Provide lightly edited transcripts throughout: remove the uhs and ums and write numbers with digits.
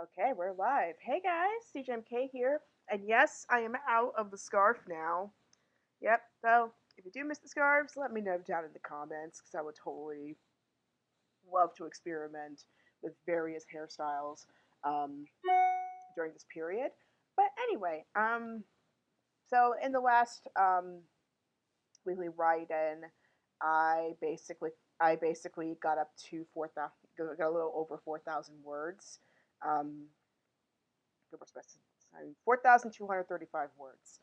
Okay, we're live. Hey guys, CJMK here. And yes, I am out of the scarf now. Yep, so if you do miss the scarves, let me know down in the comments because I would totally love to experiment with various hairstyles um, during this period. But anyway, so in the last weekly write-in, I basically I basically got up to 4,000, got a little over 4,000 words. Um, 4,235 words.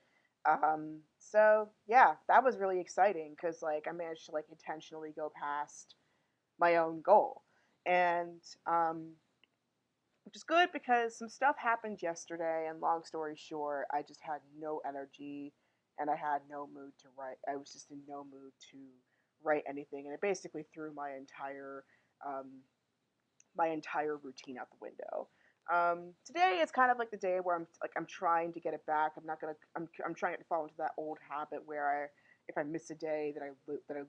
So yeah, that was really exciting because like I managed to like intentionally go past my own goal, and which is good because some stuff happened yesterday. And long story short, I just had no energy, and I had no mood to write. I was just in no mood to write anything, and it basically threw um, my entire routine out the window. Today is kind of like the day where I'm trying to get it back. I'm trying not to fall into that old habit where if I miss a day that I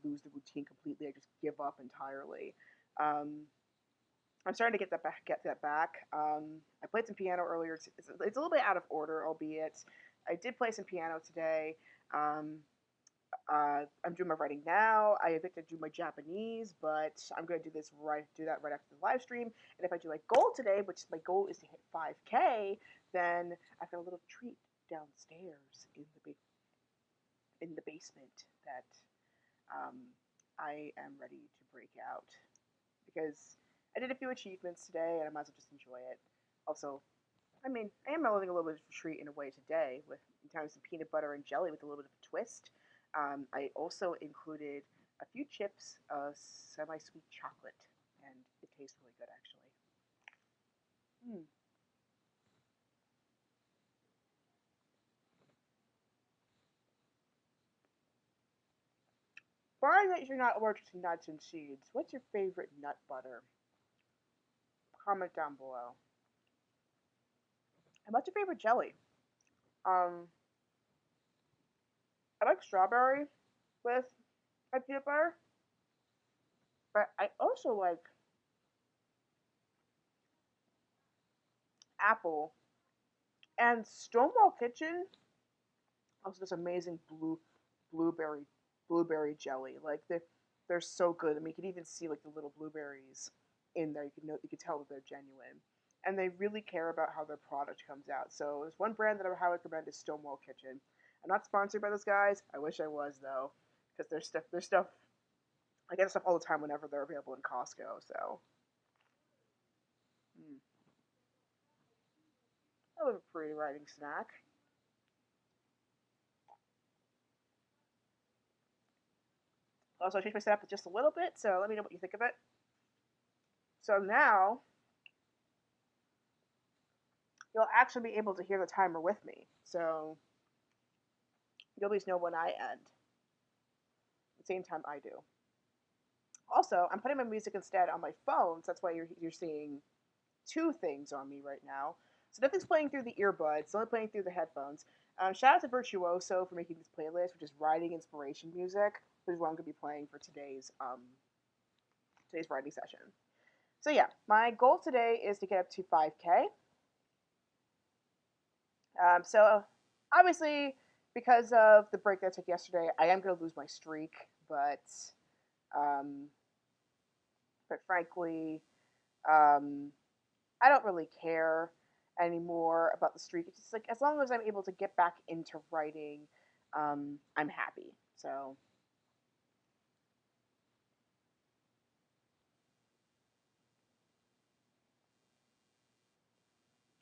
lose the routine completely. I just give up entirely. Um, I'm starting to get that back. I played some piano earlier. It's a little bit out of order, albeit I did play some piano today. Um, I'm doing my writing now. I think I do my Japanese, but I'm gonna do that right after the live stream. And if I do my goal today, which my goal is to hit 5K, then I've got a little treat downstairs in the basement that um, I am ready to break out because I did a few achievements today, and I might as well just enjoy it. Also, I mean, I am living a little bit of a treat in a way today with having some peanut butter and jelly with a little bit of a twist. I also included a few chips of semi-sweet chocolate, and it tastes really good actually. Mm. Barring that you're not allergic to nuts and seeds, what's your favorite nut butter? Comment down below. And what's your favorite jelly? Um, I like strawberry with my peanut butter, but I also like apple and Stonewall Kitchen. Also, this amazing blueberry blueberry jelly. Like they're so good. I mean, you can even see like the little blueberries in there. You can tell that they're genuine, and they really care about how their product comes out. So there's one brand that I would highly recommend is Stonewall Kitchen. I'm not sponsored by those guys. I wish I was though, because their stuff. I get stuff all the time whenever they're available in Costco. So that was a pretty writing snack. Also, I changed my setup just a little bit, so let me know what you think of it. So now you'll actually be able to hear the timer with me. So you'll always know when I end, at the same time I do. Also, I'm putting my music instead on my phone, so that's why you're seeing two things on me right now. So nothing's playing through the earbuds, it's only playing through the headphones. Shout out to Virtuoso for making this playlist, which is writing inspiration music, which is what I'm going to be playing for today's writing session. So yeah, my goal today is to get up to 5K. So obviously, because of the break that I took yesterday, I am going to lose my streak. Um, but frankly, um, I don't really care anymore about the streak. It's just like as long as I'm able to get back into writing, I'm happy. So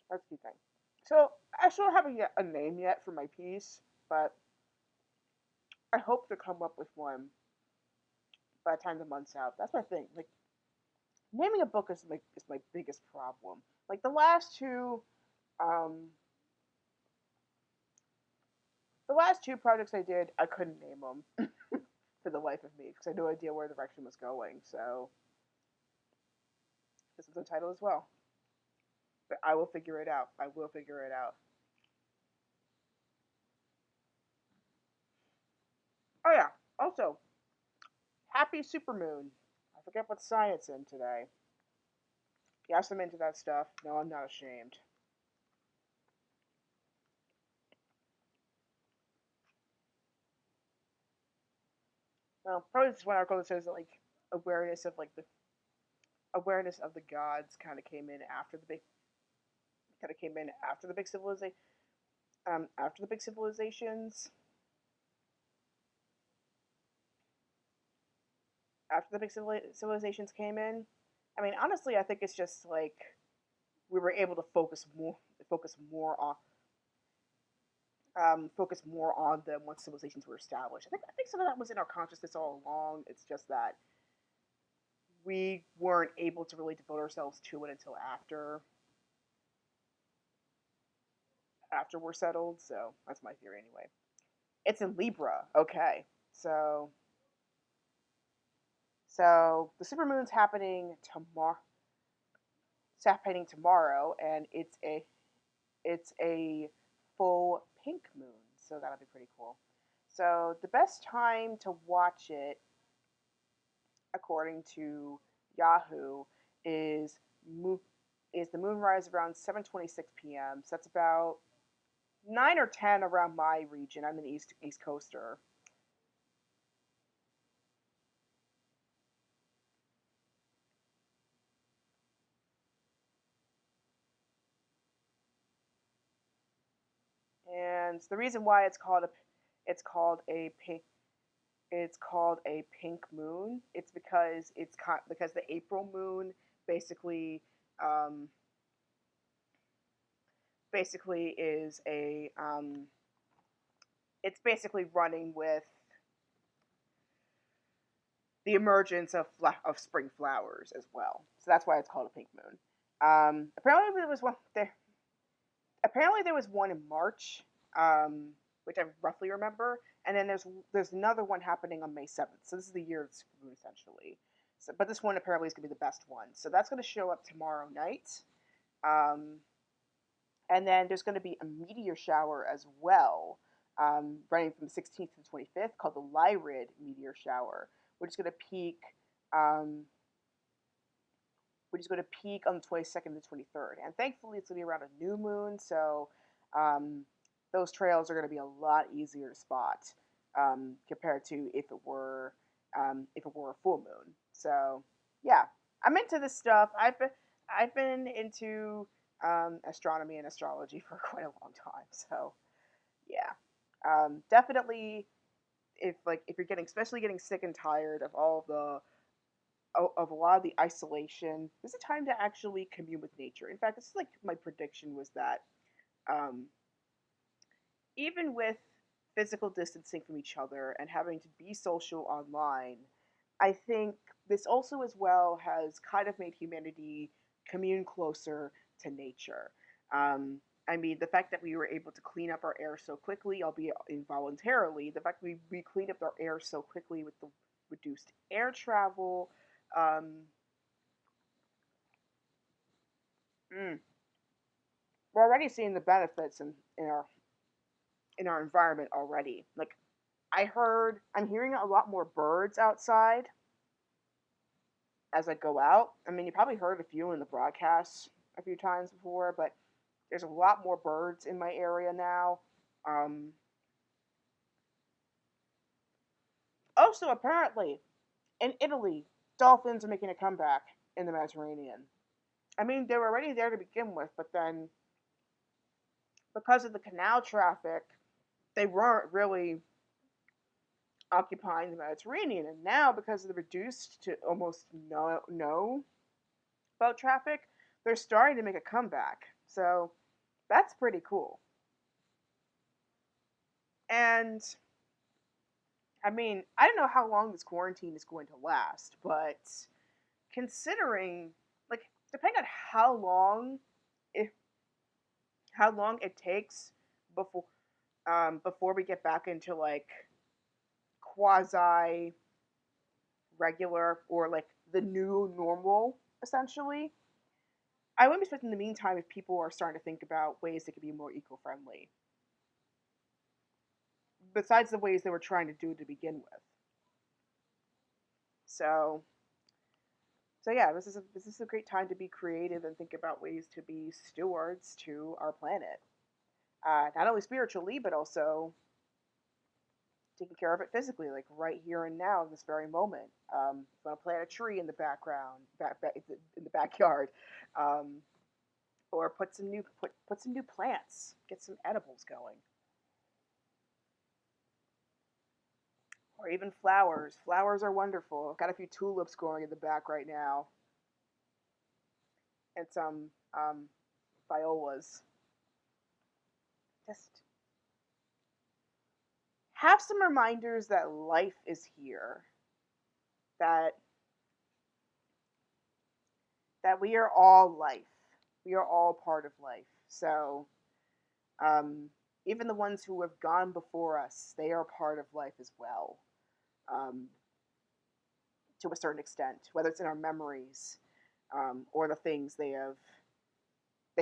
that's the thing. So I still haven't yet a name yet for my piece, but I hope to come up with one by the time the month's out. That's my thing. Like naming a book is my biggest problem. Like um, the last two projects I did, I couldn't name them for the life of me because I had no idea where the direction was going. So this is the title as well. But I will figure it out. I will figure it out. Oh yeah. Also, happy supermoon. I forget what sign it's in today. Yes, I'm into that stuff. No, I'm not ashamed. Well, probably just one article that says that, like, awareness of like the awareness of the gods kind of came in after the big kind of came in after the big civilization after the big civilizations after the big civilizations came in. I mean, honestly, I think it's just like we were able to focus more on focus more on them once civilizations were established. I think some of that was in our consciousness all along. It's just that we weren't able to really devote ourselves to it until after we're settled. So that's my theory anyway. It's in Libra. Okay, so the supermoon's happening tomorrow. It's happening tomorrow, and it's a full pink moon, so that'll be pretty cool. So the best time to watch it, according to Yahoo, is mo- is the moonrise around 7:26 p.m. So that's about 9 or 10 around my region. I'm an East Coaster. And the reason why it's called a pink it's called a pink moon. It's because the April moon basically um, basically is a it's basically running with the emergence of spring flowers as well. So that's why it's called a pink moon. Apparently there was one there. Apparently there was one in March, um, which I roughly remember, and then there's another one happening on May 7th. So this is the year of the super moon essentially. So, but this one apparently is going to be the best one. So that's going to show up tomorrow night. Um, and then there's going to be a meteor shower as well, running from the 16th to the 25th, called the Lyrid meteor shower, which is going to peak um, which is going to peak on the 22nd to 23rd. And thankfully, it's going to be around a new moon, so um, those trails are going to be a lot easier to spot compared to if it were a full moon. So yeah, I'm into this stuff. I've been into astronomy and astrology for quite a long time. So yeah, definitely if you're getting especially getting sick and tired of all of a lot of the isolation, this is a time to actually commune with nature. In fact, this is like my prediction was that um, even with physical distancing from each other and having to be social online, I think this also as well has kind of made humanity commune closer to nature. Um, I mean, the fact that we were able to clean up our air so quickly, albeit involuntarily, the fact that we cleaned up our air so quickly with the reduced air travel, um, mm, we're already seeing the benefits in our environment already. Like I'm hearing a lot more birds outside as I go out. I mean, you probably heard a few in the broadcast a few times before, but there's a lot more birds in my area now. Um, Also, apparently, in Italy, dolphins are making a comeback in the Mediterranean. I mean, they were already there to begin with, but then because of the canal traffic, they weren't really occupying the Mediterranean. And now, because of the reduced to almost no boat traffic, they're starting to make a comeback. So that's pretty cool. And I mean, I don't know how long this quarantine is going to last, but considering, like, depending on if how long it takes before before we get back into like quasi regular or like the new normal, essentially, I wouldn't be expecting in the meantime if people are starting to think about ways they could be more eco-friendly, besides the ways they were trying to do to begin with. So, So yeah, this is a great time to be creative and think about ways to be stewards to our planet, not only spiritually but also taking care of it physically, like right here and now, in this very moment. You want to plant a tree in the background, in the backyard, um, or put some new plants, get some edibles going, or even flowers. Flowers are wonderful. I've got a few tulips growing in the back right now, and some violas. Just have some reminders that life is here, that we are all life. We are all part of life. So um, even the ones who have gone before us, they are part of life as well, um, to a certain extent, whether it's in our memories, or the things they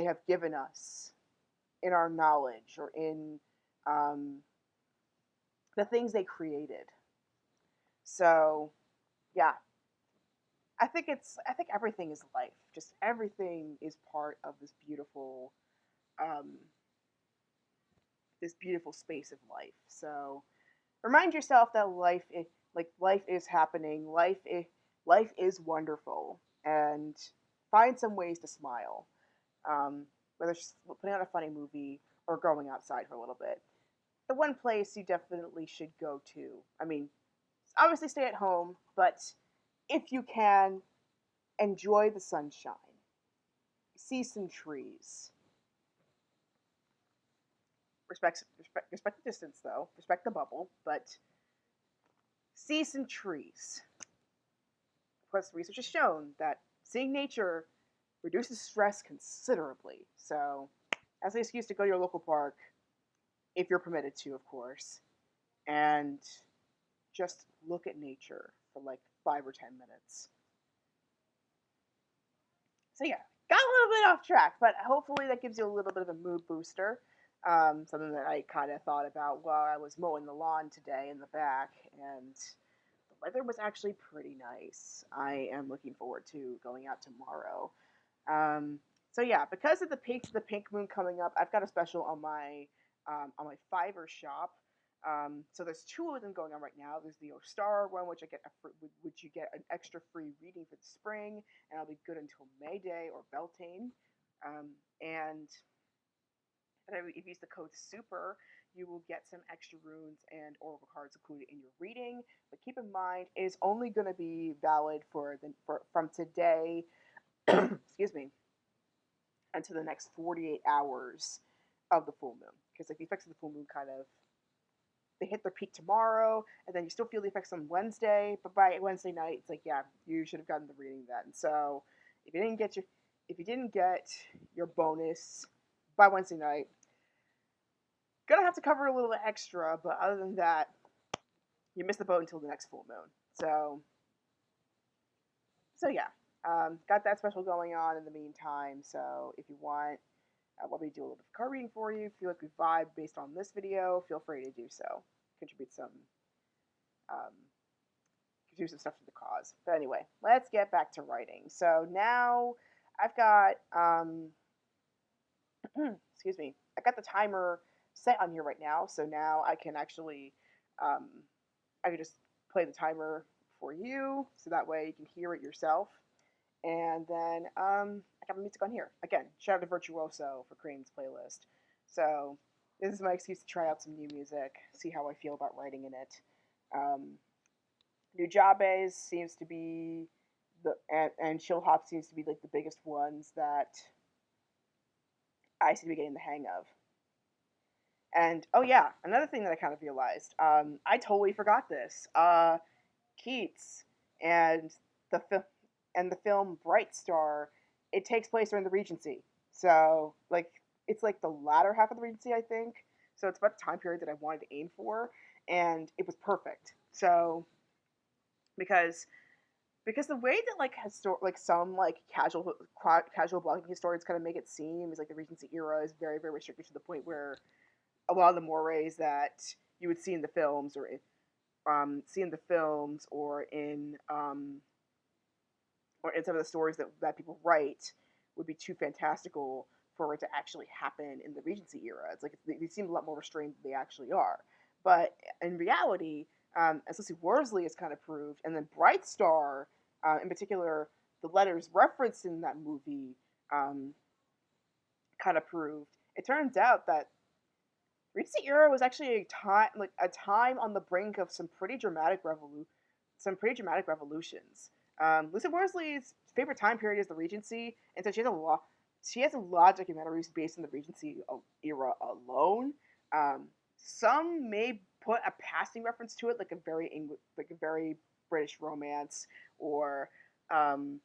have given us in our knowledge, or in um, the things they created. So yeah, I think everything is life. Just everything is part of um, this beautiful space of life. So remind yourself that life is happening. Life is wonderful, and find some ways to smile. Whether it's just putting on a funny movie or going outside for a little bit. The one place you definitely should go to. I mean, obviously stay at home, but if you can, enjoy the sunshine, see some trees. Respect the distance though. Respect the bubble, but see some trees. Plus, research has shown that seeing nature reduces stress considerably. So, as an excuse to go to your local park, if you're permitted to, of course, and just look at nature for like 5 or 10 minutes. So yeah, got a little bit off track, but hopefully that gives you a little bit of a mood booster. Something that I kind of thought about while I was mowing the lawn today in the back, and the weather was actually pretty nice. I am looking forward to going out tomorrow. Um, so yeah, because of the pink moon coming up, I've got a special on my Fiverr shop. So there's two of them going on right now. There's the Ostar one, which you get an extra free reading for the spring, and I'll be good until May Day or Beltane. And if you use the code SUPER, you will get some extra runes and oracle cards included in your reading. But keep in mind, it is only going to be valid from today. Excuse me, until the next 48 hours of the full moon, because like the effects of the full moon kind of, they hit their peak tomorrow, and then you still feel the effects on Wednesday, but by Wednesday night it's like, yeah, you should have gotten the reading then. So if you didn't get your bonus by Wednesday night, gonna have to cover a little extra, but other than that, you miss the boat until the next full moon. So yeah, got that special going on in the meantime. So if you want, want me to do a little bit of card reading for you, feel like we vibe based on this video, feel free to do so. Um, contribute some stuff to the cause. But anyway, let's get back to writing. So now I've got, excuse me, I got the timer set on here right now. So now I can actually, um, I can just play the timer for you, so that way you can hear it yourself. And then I got my music on here. Again, shout out to Virtuoso for creating this playlist. So this is my excuse to try out some new music, see how I feel about writing in it. Um, Nujabes seems to be and Chill Hop seems to be like the biggest ones that I seem to be getting the hang of. And oh yeah, another thing that I kind of realized, I totally forgot this. Keats and the film Bright Star, it takes place during the Regency. So like it's like the latter half of the Regency, I think. So it's about the time period that I wanted to aim for, and it was perfect. So because the way that like some like casual blogging historians kind of make it seem is like the Regency era is very very restricted to the point where a lot of the mores that you would see in the films or in the films or in or in some of the stories that people write would be too fantastical for it to actually happen in the Regency era. It's like they seem a lot more restrained than they actually are. But in reality, as Lucy Worsley has kind of proved, and then Bright Star, in particular, the letters referenced in that movie um, kind of proved. It turns out that Regency era was actually a time on the brink of some pretty dramatic revolutions. Lucy Worsley's favorite time period is the Regency, and so she has a lot of documentaries based in the Regency era alone. Um, some may put a passing reference to it, like a very British romance, or um,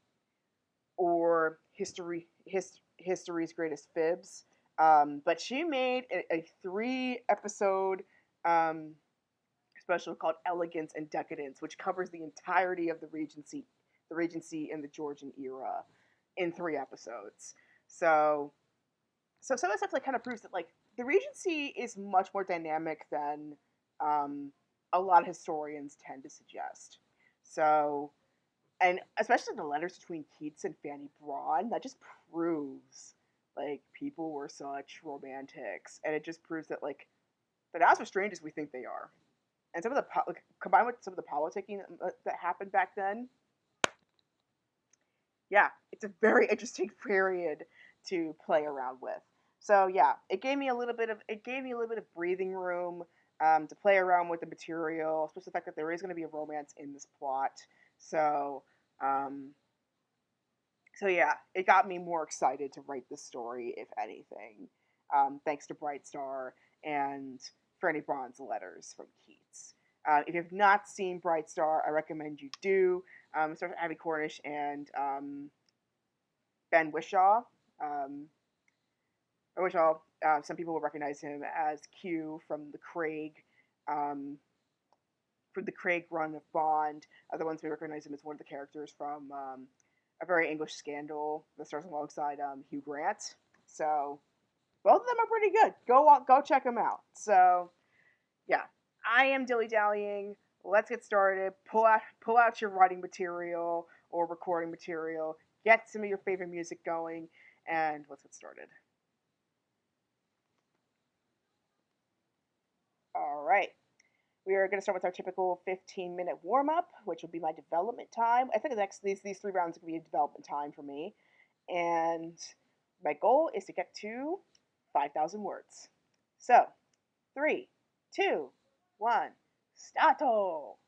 history's greatest fibs. But she made a 3 episode um, special called Elegance and Decadence, which covers the entirety of the Regency and the Georgian era in 3 episodes. So, some of the stuff like kind of proves that like the Regency is much more dynamic than um, a lot of historians tend to suggest. So, and especially the letters between Keats and Fanny Braun, that just proves like people were such romantics, and it just proves that like they're not as restrained as we think they are. And some of like, combined with some of the politicking that happened back then, yeah, it's a very interesting period to play around with. So yeah, it gave me a little bit of breathing room to play around with the material, especially the fact that there is going to be a romance in this plot. So um, so yeah, it got me more excited to write this story, if anything, thanks to Bright Star and Franny Braun's letters from Keats. If you have not seen Bright Star, I recommend you do. It stars Abby Cornish and Ben Whishaw. Um, Whishaw, some people will recognize him as Q um, from the Craig run of Bond. Other ones may recognize him as one of the characters from A Very English Scandal that stars alongside Hugh Grant. So both of them are pretty good. Go check them out. So yeah, I am dilly dallying. Let's get started. Pull out your writing material or recording material. Get some of your favorite music going, and let's get started. All right. We are going to start with our typical 15-minute warm up, which will be my development time. I think these 3 rounds are going to be a development time for me. And my goal is to get to 5,000 words. So, 3, 2, 1, stato!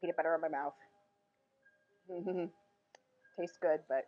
Peanut butter in my mouth. Tastes good, but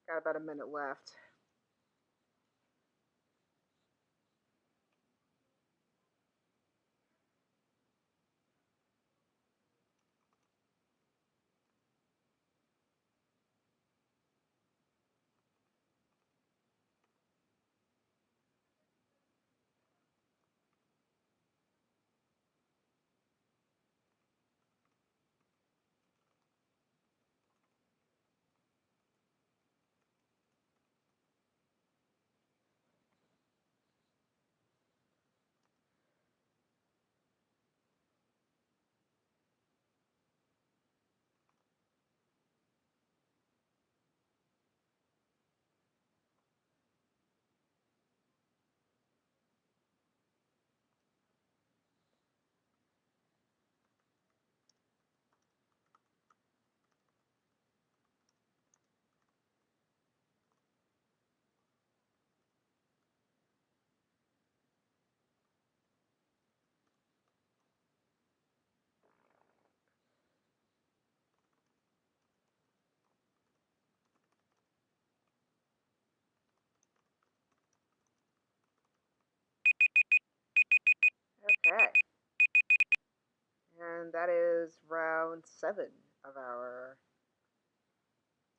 Got about a minute left. Okay. And that is round 7 of our.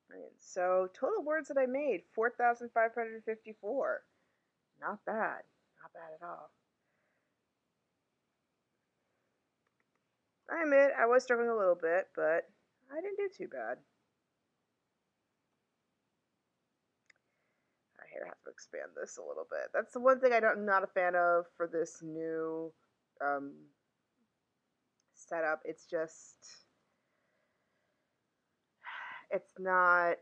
Right. So total words that I made 4,554. Not bad. Not bad at all. I admit I was struggling a little bit, but I didn't do too bad. I have to expand this a little bit. That's the one thing I'm not a fan of for this new um, setup. It's just, it's not.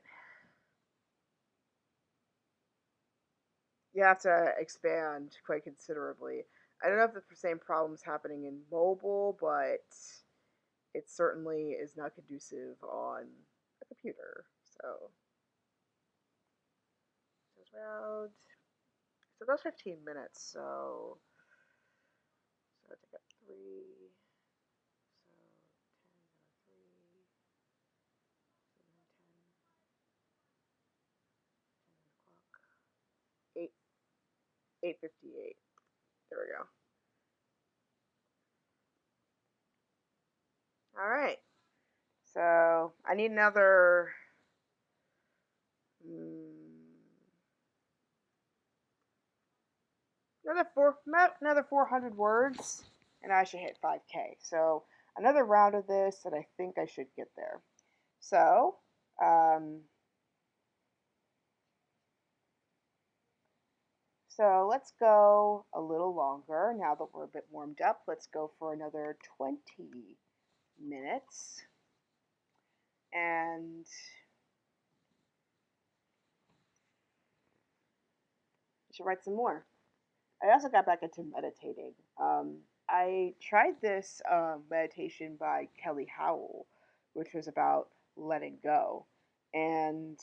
You have to expand quite considerably. I don't know if the same problem's happening in mobile, but it certainly is not conducive on a computer. So, it's around. So that's 15 minutes. So I take up 3. So 10 3. 8 8:58. There we go. All right. So I need mm, another 400 words, and I should hit 5K. So another round of this, and I think I should get there. So um, so let's go a little longer now that we're a bit warmed up. Let's go for another 20 minutes, and I should write some more. I also got back into meditating. I tried this meditation by Kelly Howell, which was about letting go. And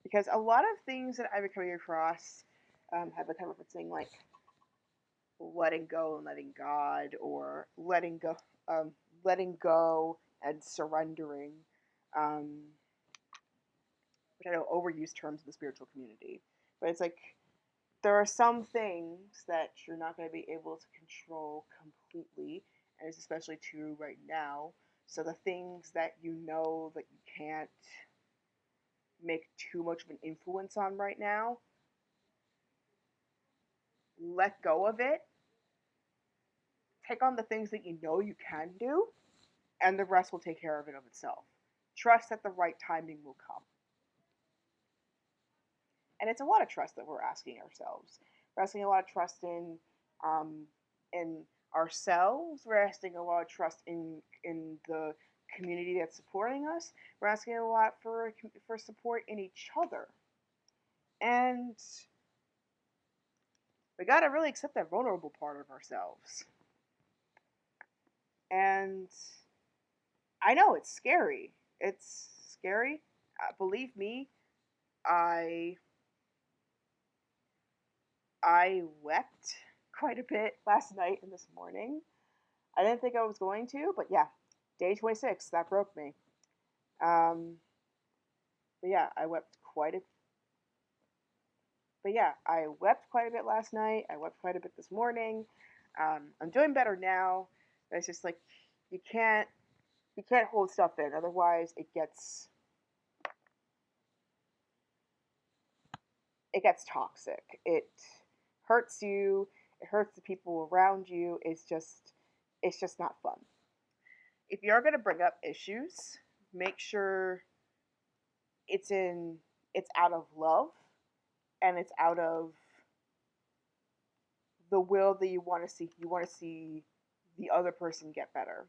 because a lot of things that I've been coming across have been kind of referencing like letting go and letting God, or um, letting go and surrendering, um, which I know overused terms in the spiritual community. But it's like there are some things that you're not going to be able to control completely, and it's especially true right now. So the things that you know that you can't make too much of an influence on right now, let go of it. Take on the things that you know you can do, and the rest will take care of it of itself. Trust that the right timing will come. And it's a lot of trust that we're asking ourselves. We're asking a lot of trust um, in ourselves. We're asking a lot of trust in the community that's supporting us. We're asking a lot for support in each other, and we got to really accept that vulnerable part of ourselves. And I know it's scary. It's scary. Believe me, I I wept quite a bit last night and this morning. I didn't think I was going to, but yeah, day 26, that broke me. But yeah, I wept quite a but yeah, I wept quite a bit last night. I wept quite a bit this morning. I'm doing better now. But it's just like you can't you can't hold stuff in, otherwise it gets toxic. It hurts you. It hurts the people around you. It's just not fun. If you're gonna bring up issues, make sure it's in it's out of love and it's out of the will that you want to see the other person get better,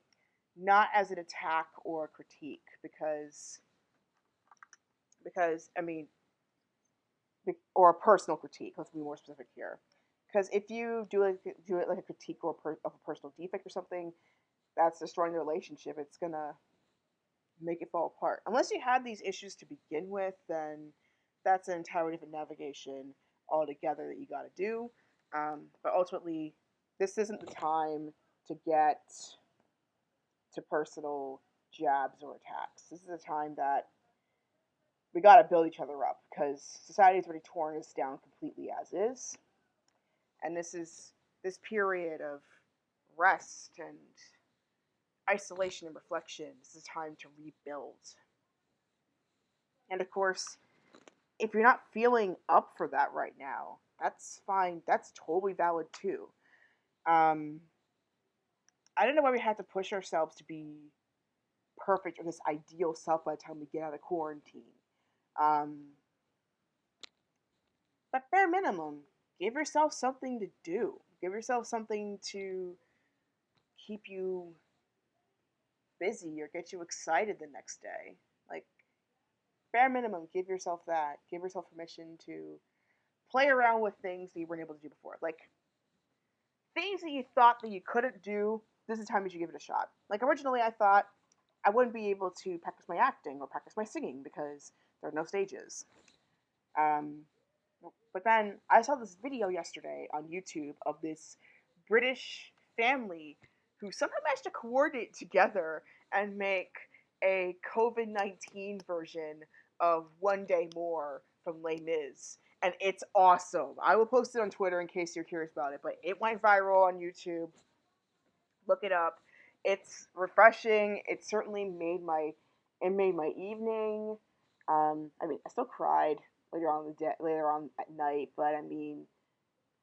not as an attack or a critique, because I mean, or a personal critique. Let's be more specific here. Because if you do it like a critique of a personal defect or something, that's destroying the relationship. It's gonna make it fall apart. Unless you had these issues to begin with, then that's an entirely different navigation altogether that you got to do. But ultimately, this isn't the time to get to personal jabs or attacks. This is a time that we got to build each other up because society's already torn us down completely as is. And this period of rest and isolation and reflection. This is a time to rebuild. And of course, if you're not feeling up for that right now, that's fine. That's totally valid too. Um, I don't know why we have to push ourselves to be perfect or this ideal self by the time we get out of quarantine. Um, but bare minimum, give yourself something to do. Give yourself something to keep you busy or get you excited the next day. Like, bare minimum, give yourself that. Give yourself permission to play around with things that you weren't able to do before. Like, things that you thought that you couldn't do, this is the time you should give it a shot. Like, originally I thought I wouldn't be able to practice my acting or practice my singing because there are no stages. Um, but then I saw this video yesterday on YouTube of this British family who somehow managed to coordinate together and make a COVID-19 version of One Day More from Les Mis. And it's awesome. I will post it on Twitter in case you're curious about it. But it went viral on YouTube. Look it up. It's refreshing. It made my evening. I mean, I still cried later on at night, but I mean,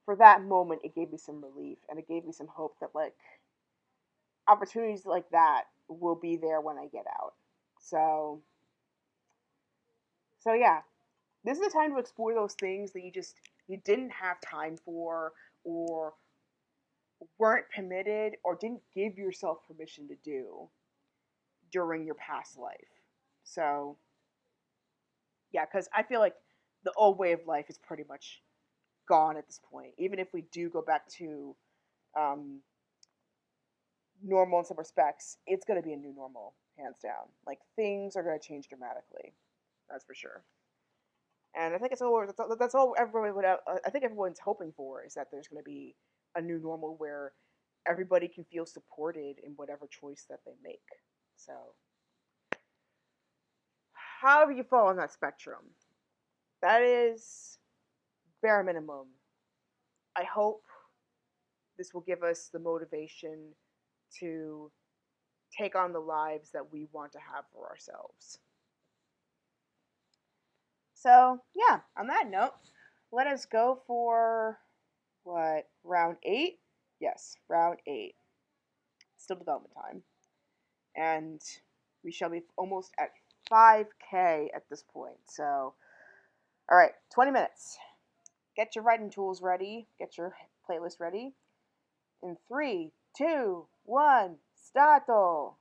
for that moment, it gave me some relief and it gave me some hope that like opportunities like that will be there when I get out. So, so yeah, this is the time to explore those things that you didn't have time for or weren't permitted or didn't give yourself permission to do during your past life. So, yeah, because I feel like the old way of life is pretty much gone at this point. Even if we do go back to um, normal in some respects, it's going to be a new normal, hands down. Like things are going to change dramatically. That's for sure. And I think that's all everyone would. I think everyone's hoping for is that there's going to be a new normal where everybody can feel supported in whatever choice that they make. So, however you fall on that spectrum, that is bare minimum. I hope this will give us the motivation to take on the lives that we want to have for ourselves. So, yeah, on that note, let us go for what, round 8? Yes, round 8. Still development time. And we shall be almost at 5K at this point. So, all right, 20 minutes. Get your writing tools ready, get your playlist ready. In 3, 2, 1, stato!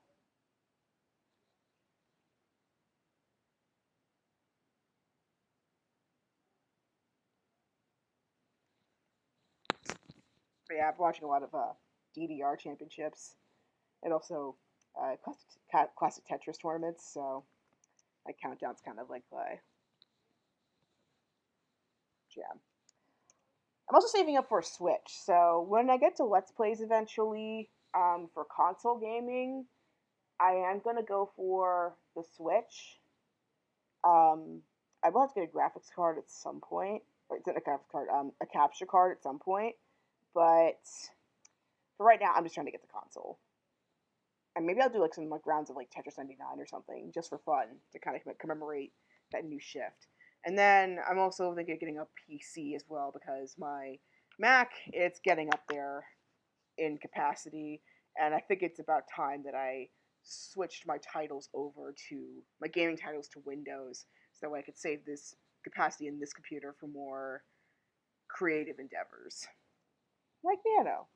But yeah, I'm watching a lot of DDR championships and also classic Tetris tournaments. So my countdown's kind of like my jam. I'm also saving up for a Switch. So when I get to Let's Plays eventually for console gaming, I am gonna go for the Switch. Um, I will have to get a graphics card at some point. Or it's not a graphics card, a capture card at some point. But for right now, I'm just trying to get the console. And maybe I'll do like some like rounds of like Tetris 99 or something just for fun to kind of commemorate that new shift. And then I'm also thinking of getting a PC as well because my Mac it's getting up there in capacity, and I think it's about time that I switched my titles over to my gaming titles to Windows, so that way I could save this capacity in this computer for more creative endeavors, like Nano.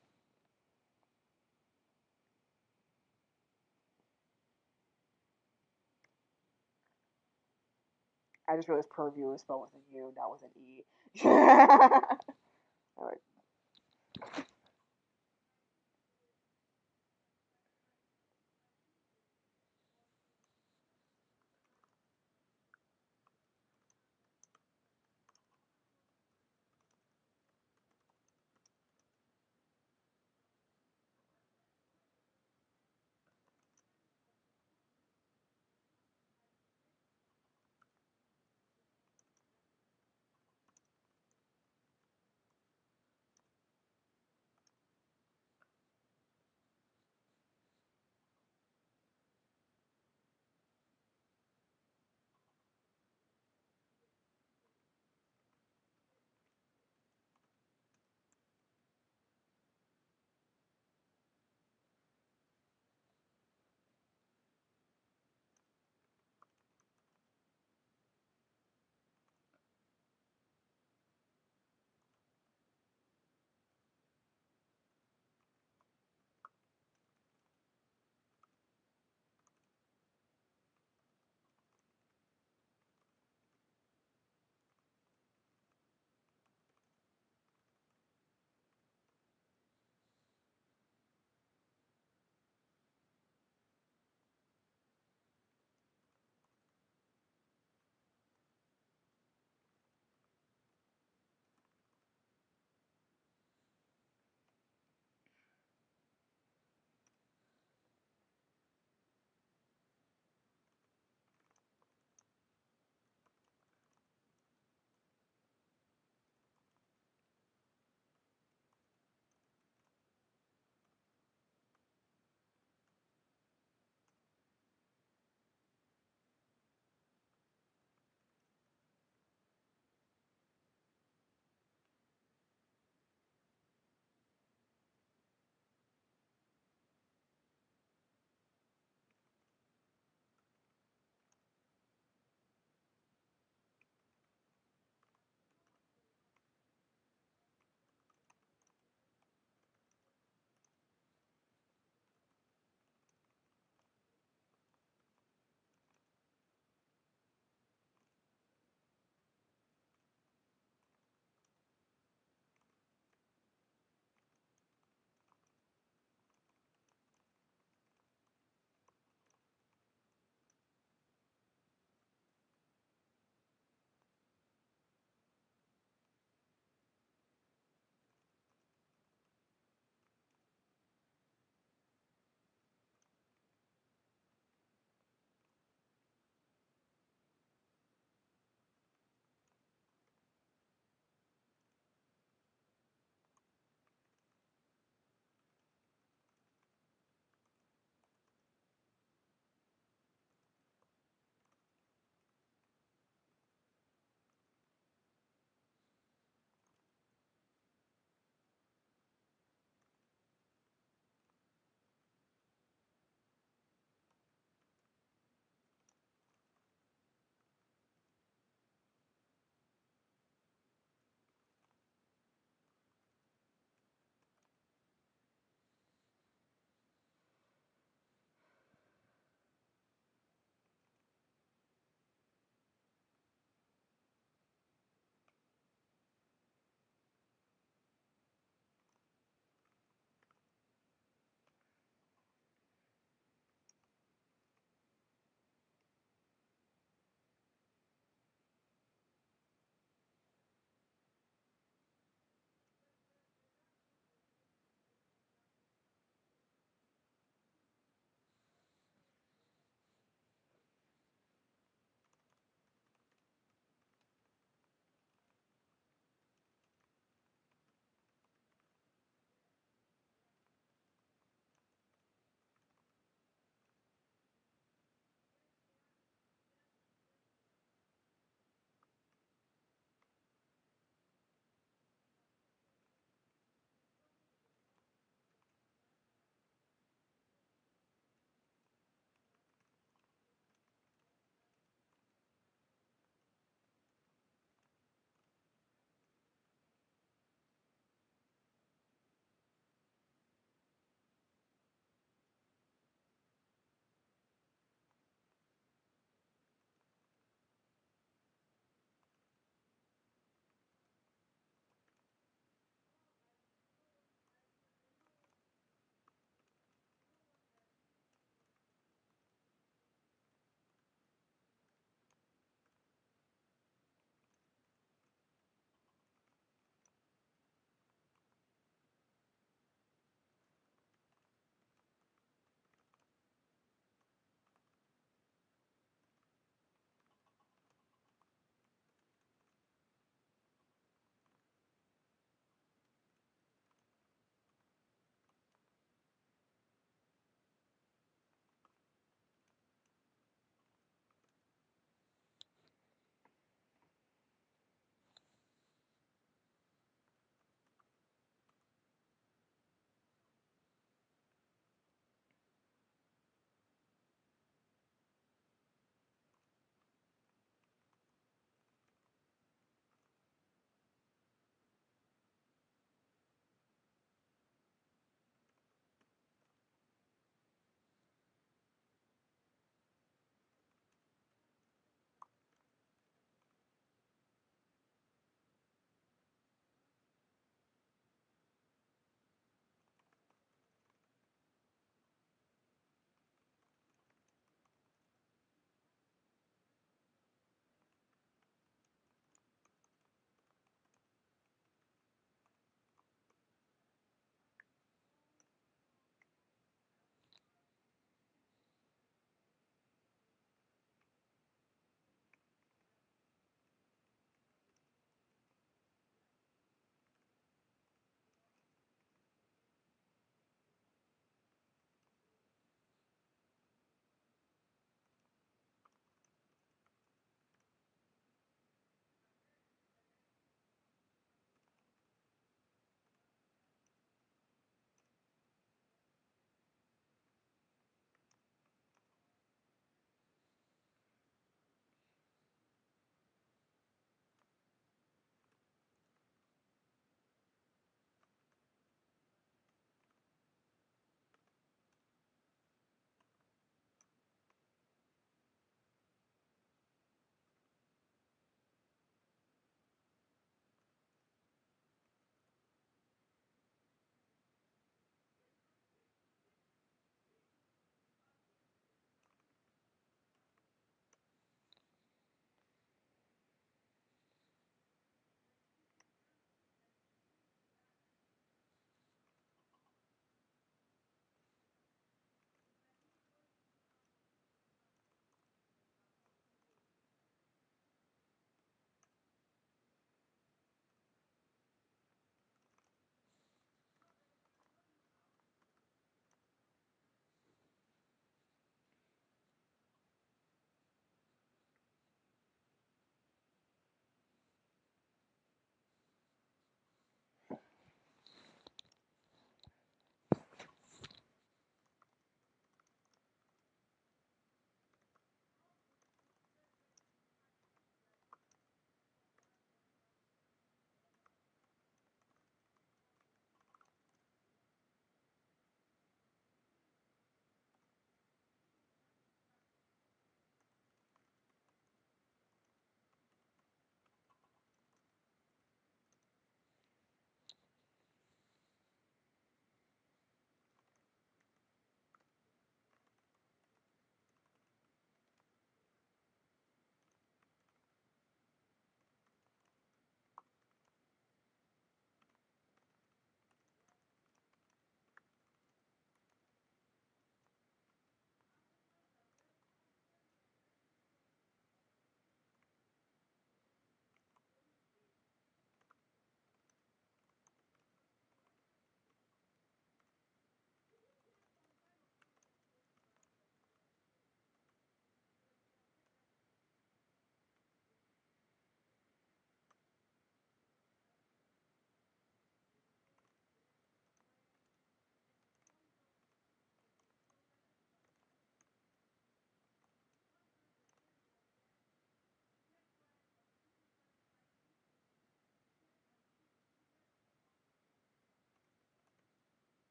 I just realized purview is spelled with an U, not with an E. All right.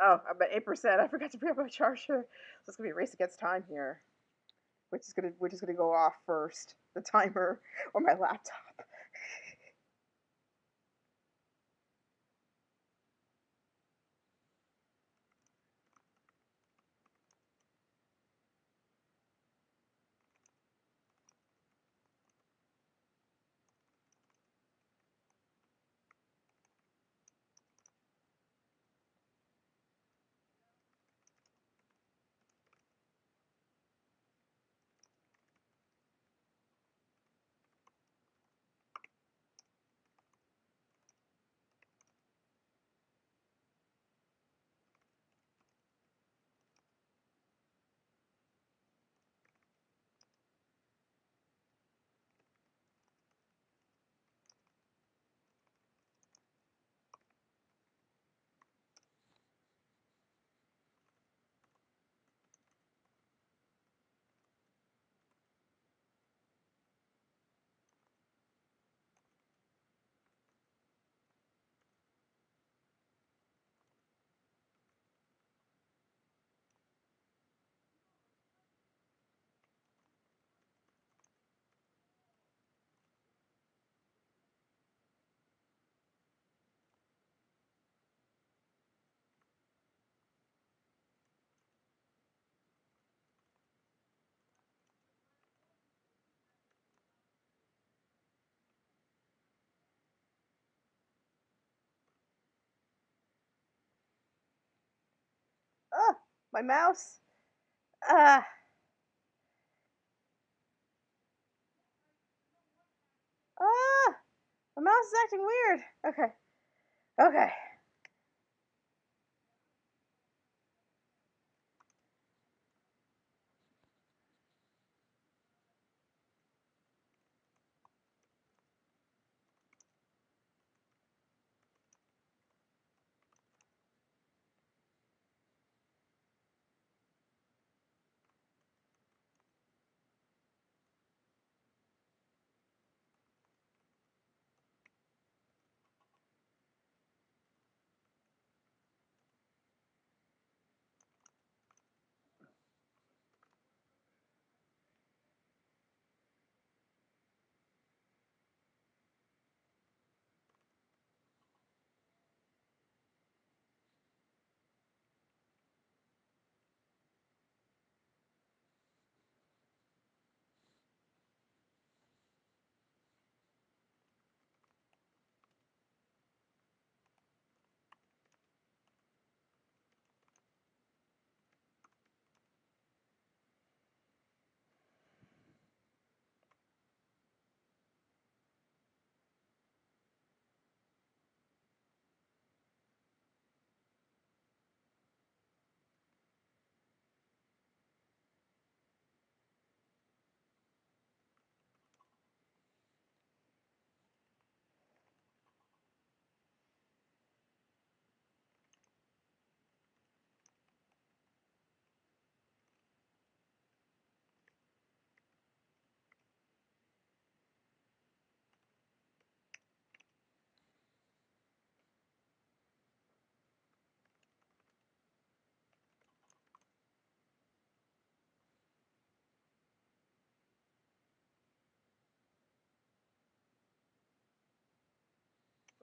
Oh, I'm at 8%. I forgot to bring up my charger. So it's gonna be a race against time here. Which is gonna go off first. The timer or my laptop. Ah, my mouse. Ah, ah, my mouse is acting weird. Okay, okay.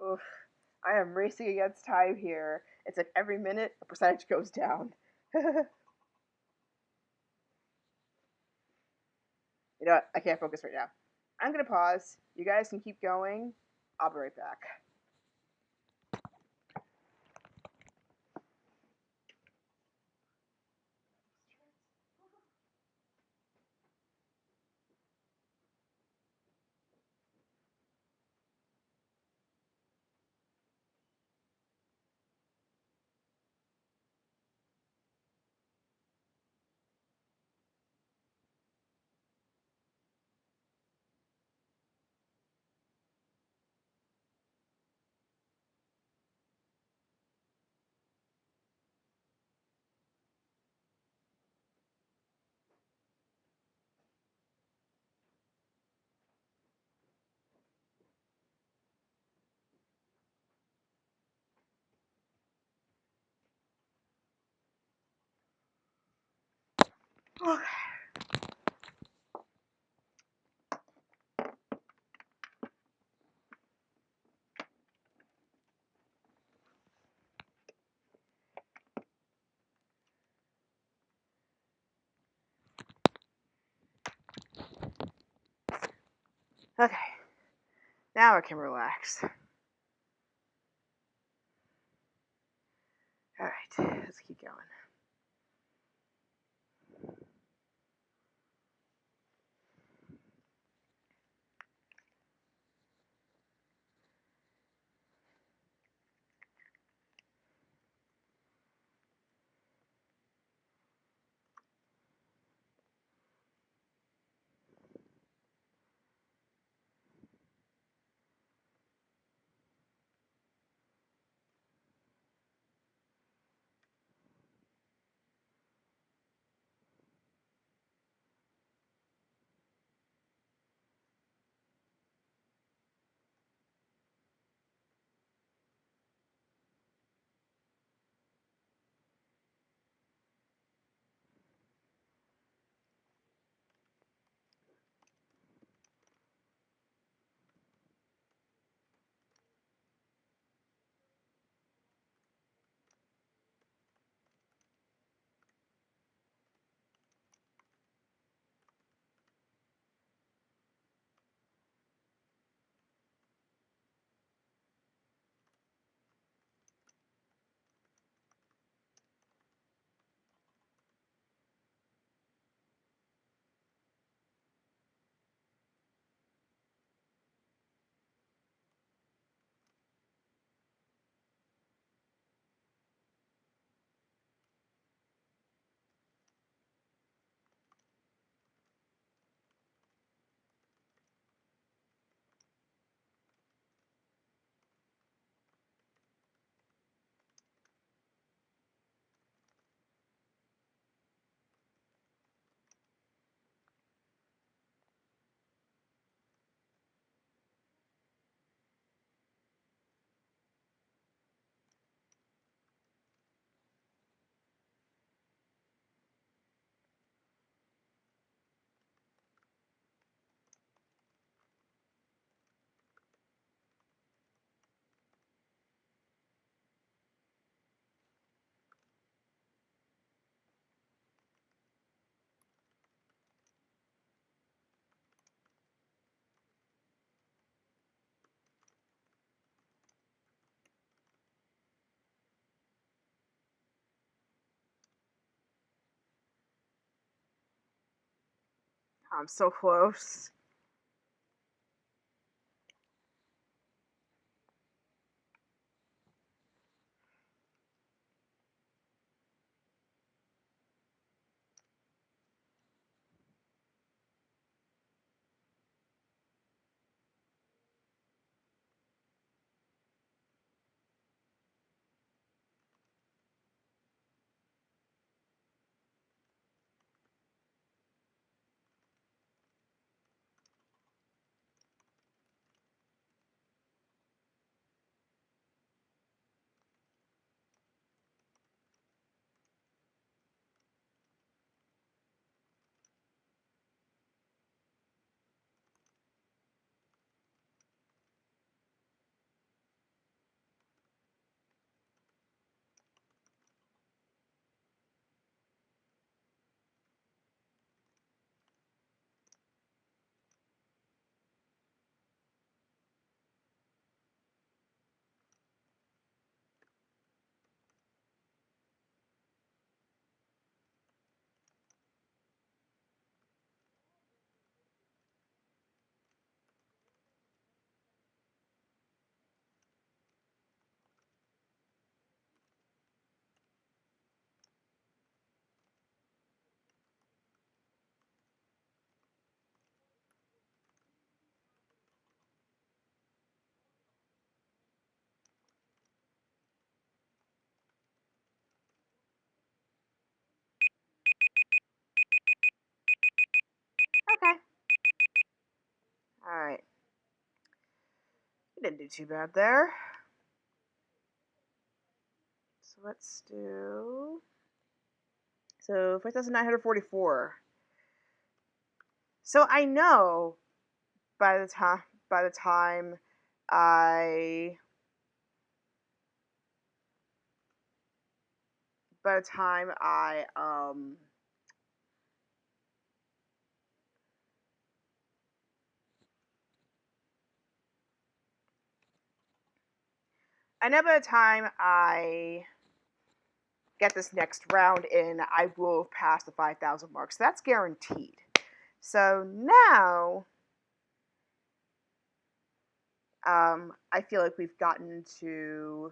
Oof. I am racing against time here. It's like every minute a percentage goes down. You know what? I can't focus right now. I'm gonna pause. You guys can keep going. I'll be right back. Okay. Okay. Now I can relax. All right, let's keep going. I'm so close. Okay. All right. You didn't do too bad there. So let's do So 5,944. So I know by the time by the time I by the time I know by the time I get this next round in, I will have passed the 5,000 mark. So that's guaranteed. So now, I feel like we've gotten to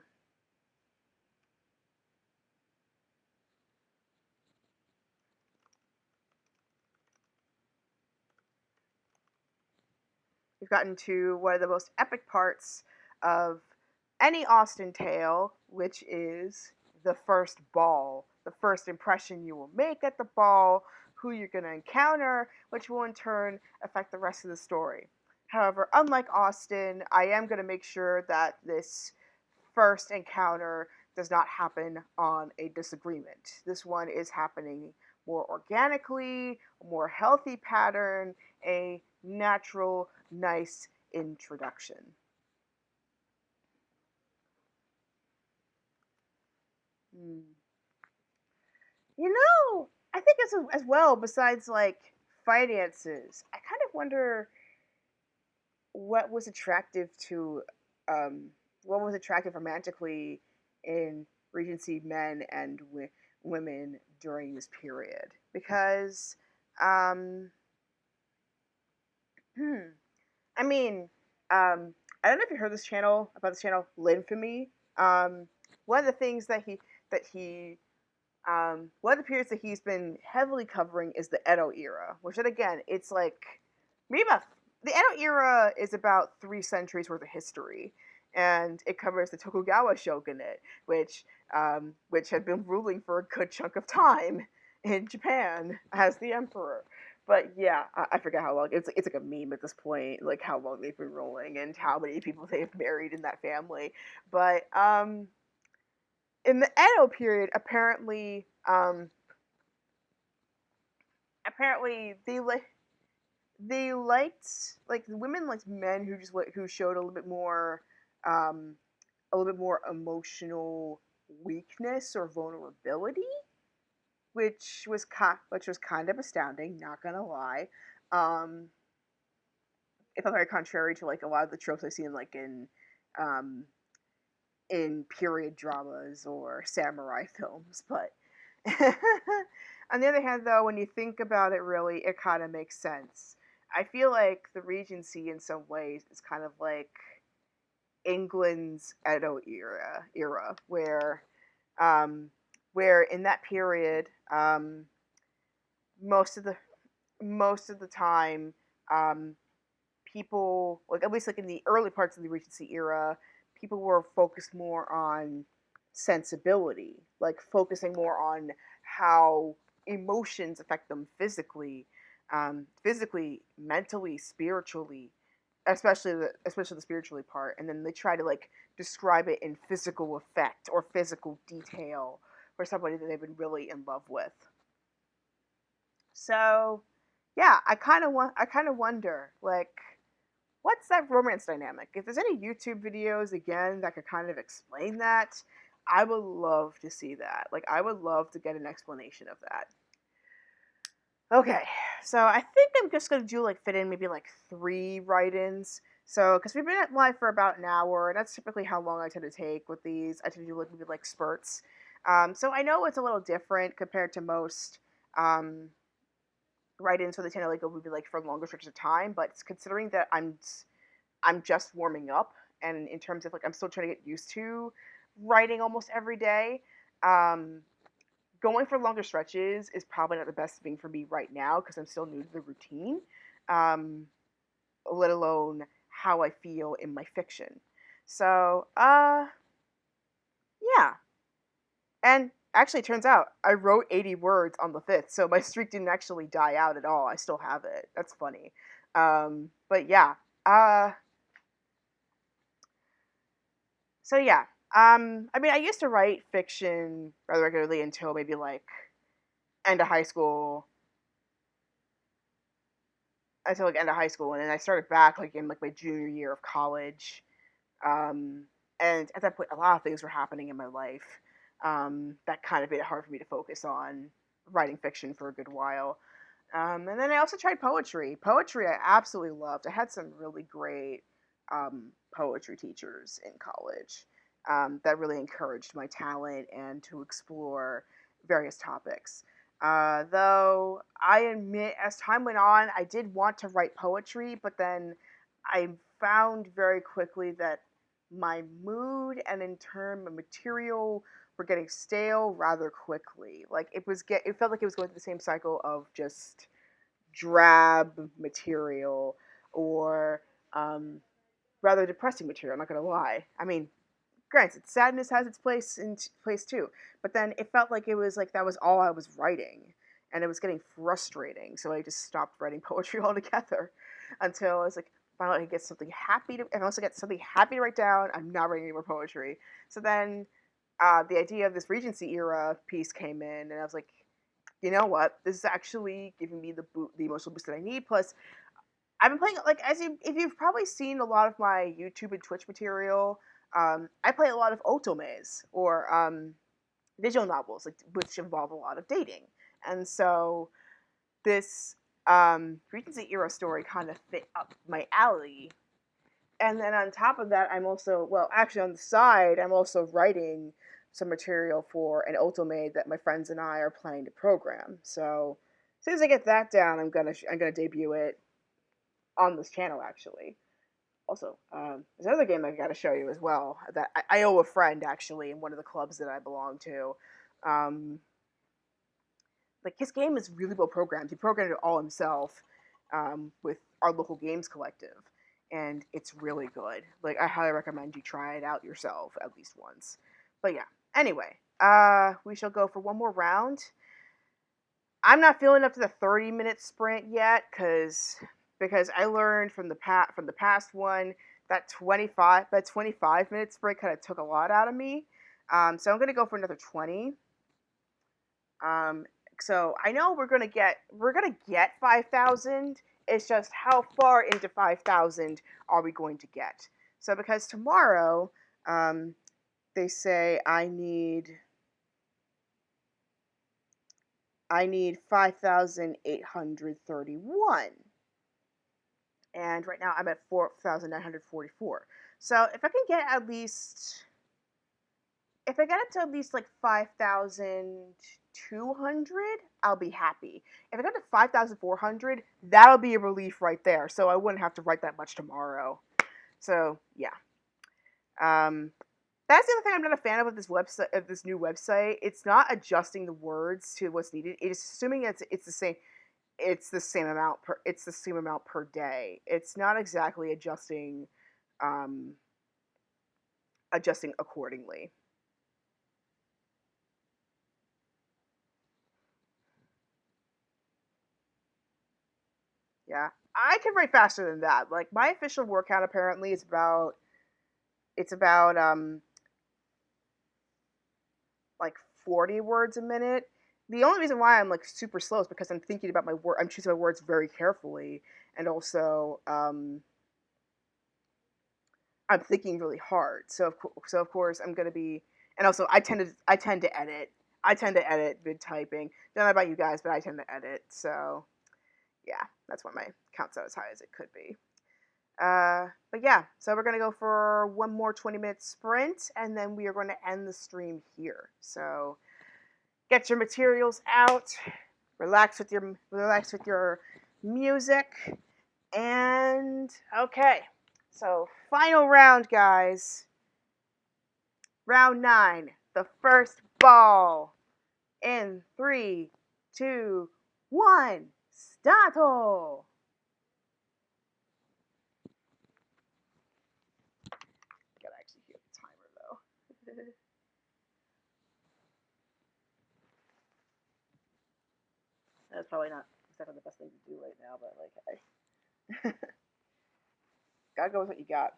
one of the most epic parts of any Austen tale, which is the first ball, the first impression you will make at the ball, who you're going to encounter, which will in turn affect the rest of the story. However, unlike Austen, I am going to make sure that this first encounter does not happen on a disagreement. This one is happening more organically, a more healthy pattern, a natural, nice introduction. Hmm. I think as well, besides like finances, I kind of wonder what was attractive to um, what was attractive romantically in Regency men and women during this period because um, hmm, I mean I don't know if you heard this channel Linfamy. Um, one of the things that he one of the periods that he's been heavily covering is the Edo era, which then again, it's like maybe about the Edo era is about 3 centuries worth of history, and it covers the Tokugawa shogunate, which had been ruling for a good chunk of time in Japan as the emperor. But yeah, I forget how long. It's like a meme at this point, like how long they've been ruling and how many people they've married in that family. But in the Edo period, apparently they liked like the women liked men who showed um, a little bit more emotional weakness or vulnerability, which was kind of astounding. Not gonna lie, um, it felt very contrary to like a lot of the tropes I've seen um, in period dramas or samurai films, but on the other hand, though, when you think about it, really, it kind of makes sense. I feel like the Regency, in some ways, is kind of like England's Edo era, um, where in that period, most of the most of the time, um, people like at least like in the early parts of the Regency era, people were focused more on sensibility, like focusing more on how emotions affect them physically, mentally, spiritually, especially the spiritually part, and then they try to like describe it in physical effect or physical detail for somebody that they've been really in love with. So, yeah, I kind of wonder like what's that romance dynamic? If there's any YouTube videos again that could kind of explain that, I would love to see that. Like I would love to get an explanation of that. Okay, so I think I'm just gonna do like fit in maybe like 3 write-ins. So because we've been at live for about an hour, and that's typically how long I tend to take with these. I tend to do like maybe like spurts. So I know it's a little different compared to most um, write-ins where they tend to like go maybe like for longer stretches of time. But considering that I'm just warming up, and in terms of like I'm still trying to get used to writing almost every day. Um, Going for longer stretches is probably not the best thing for me right now because I'm still new to the routine, um, let alone how I feel in my fiction. So, yeah. And actually, it turns out I wrote 80 words on the 5th, so my streak didn't actually die out at all. I still have it. That's funny. But yeah. Uh, So yeah, I mean, I used to write fiction rather regularly until maybe like end of high school until like end of high school, and then I started back like in like my junior year of college. Um, and at that point, a lot of things were happening in my life that kind of made it hard for me to focus on writing fiction for a good while. And then I also tried poetry. Poetry I absolutely loved. I had some really great poetry teachers in college that really encouraged my talent and to explore various topics. Though I admit, as time went on, I did want to write poetry, but then I found very quickly that my mood and in turn my material were getting stale rather quickly. Like it felt like it was going through the same cycle of just drab material or rather depressing material. I'm not gonna lie. I mean, granted, sadness has its place too, but then it felt like it was like that was all I was writing, and it was getting frustrating. So I just stopped writing poetry altogether until I was like, finally I get something happy to, and also get something happy to write down. I'm not writing any more poetry. So then the idea of this Regency era piece came in, and I was like, you know what? This is actually giving me the emotional boost that I need. Plus, I've been playing like if you've probably seen a lot of my YouTube and Twitch material, I play a lot of otomes or visual novels, like which involve a lot of dating, and so this Regency era story kind of fit up my alley. And then on top of that, I'm also well, actually on the side, I'm also writing some material for an otome that my friends and I are planning to program. So as soon as I get that down, I'm gonna debut it on this channel actually. Also, there's another game I got to show you as well that I owe a friend actually in one of the clubs that I belong to. Um, like his game is really well programmed. He programmed it all himself with our local games collective, and it's really good. Like I highly recommend you try it out yourself at least once. But yeah, anyway, we shall go for one more round. I'm not feeling up to the 30-minute sprint yet because I learned from the past one that 25-minute sprint kind of took a lot out of me. So I'm gonna go for another 20. Um, so I know we're gonna get 5,000. It's just how far into 5,000 are we going to get? So because tomorrow, they say I need 5,831. And right now I'm at 4,944. So if I get up to at least like 5,200, I'll be happy. If I get to 5,400, that'll be a relief right there. So I wouldn't have to write that much tomorrow. So yeah. That's the other thing I'm not a fan of this new website. It's not adjusting the words to what's needed. It is assuming it's the same amount per day. It's not exactly um, adjusting accordingly. Yeah, I can write faster than that. Like my official word count apparently is about like 40 words a minute. The only reason why I'm like super slow is because I'm thinking about my word. I'm choosing my words very carefully, and also I'm thinking really hard. So of course I'm gonna be, and also I tend to edit. I tend to edit mid typing. Don't know about you guys, but I tend to edit. So yeah, that's why my count's not as high as it could be. But yeah, so we're gonna go for one more 20-minute sprint, and then we are going to end the stream here. So get your materials out, relax with your music, and okay. So final round, guys. Round 9, the first ball. In 3, 2, 1, stato! Gotta actually hear the timer though. That's probably not exactly the best thing to do right now, but like, hey, gotta go with what you got.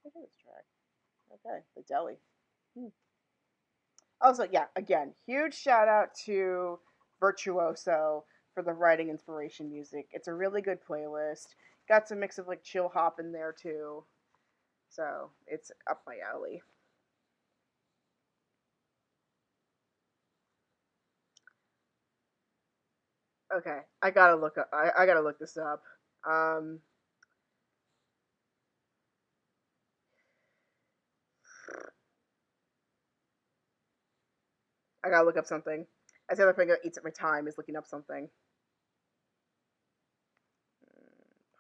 Look at this track. Okay, the deli. Hmm. Also, yeah, again, huge shout out to Virtuoso for the writing inspiration music. It's a really good playlist. Got some mix of like chill hop in there too. So it's up my alley. Okay, I gotta look this up. Um, I gotta look up something. That's the other thing that eats up my time is looking up something.